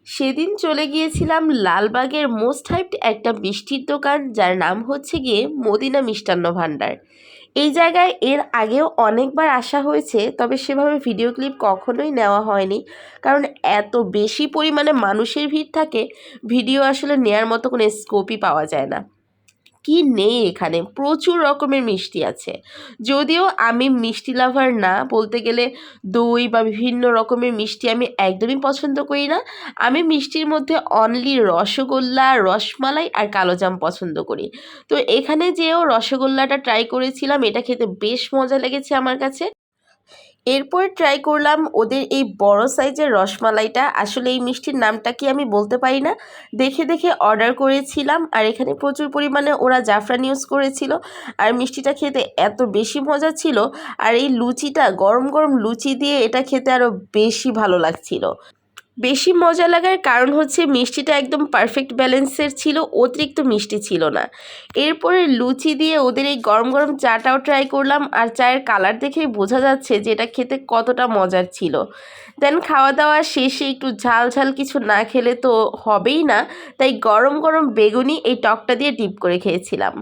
সেদিন চলে গিয়েছিলাম লালবাগের মোস্ট হাইপড একটা মিষ্টির দোকান, যার নাম হচ্ছে গিয়ে মদিনা মিষ্টান্ন ভাণ্ডার। এই জায়গায় এর আগেও অনেকবার আসা হয়েছে, তবে সেভাবে ভিডিও ক্লিপ কখনোই নেওয়া হয়নি, কারণ এত বেশি পরিমাণে মানুষের ভিড় থাকে, ভিডিও আসলে নেয়ার মতো কোনো স্কোপই পাওয়া যায় না। কি নেই, এখানে প্রচুর রকমের মিষ্টি আছে। যদিও আমি মিষ্টি লাভার না, বলতে গেলে দই বা বিভিন্ন রকমের মিষ্টি আমি একদমই পছন্দ করি না। আমি মিষ্টির মধ্যে অনলি রসগোল্লা, রসমালাই আর কালোজাম পছন্দ করি। তো এখানে যেও রসগোল্লাটা ট্রাই করেছিলাম, এটা খেতে বেশ মজা লেগেছে আমার কাছে। এরপর ট্রাই করলাম ওদের এই বড় সাইজের রসমালাইটা। আসলে এই মিষ্টির নামটা কি আমি বলতে পারি না, দেখে দেখে অর্ডার করেছিলাম। আর এখানে প্রচুর পরিমাণে ওরা জাফরান ইউজ করেছিল, আর মিষ্টিটা খেতে এত বেশি মজা ছিল। আর এই লুচিটা, গরম গরম লুচি দিয়ে এটা খেতে আরও বেশি ভালো লাগছিল। বেশি মজা লাগার কারণ হচ্ছে মিষ্টিটা একদম পারফেক্ট ব্যালেন্সের ছিল, অতিরিক্ত মিষ্টি ছিল না। এরপরে লুচি দিয়ে ওদের এই গরম গরম চাটাও ট্রাই করলাম, আর চায়ের কালার দেখেই বোঝা যাচ্ছে যে এটা খেতে কতটা মজার ছিল। দেন খাওয়া দাওয়া শেষে একটু ঝাল ঝাল কিছু না খেলে তো হবেই না, তাই গরম গরম বেগুনি এই টকটা দিয়ে ডিপ করে খেয়েছিলাম।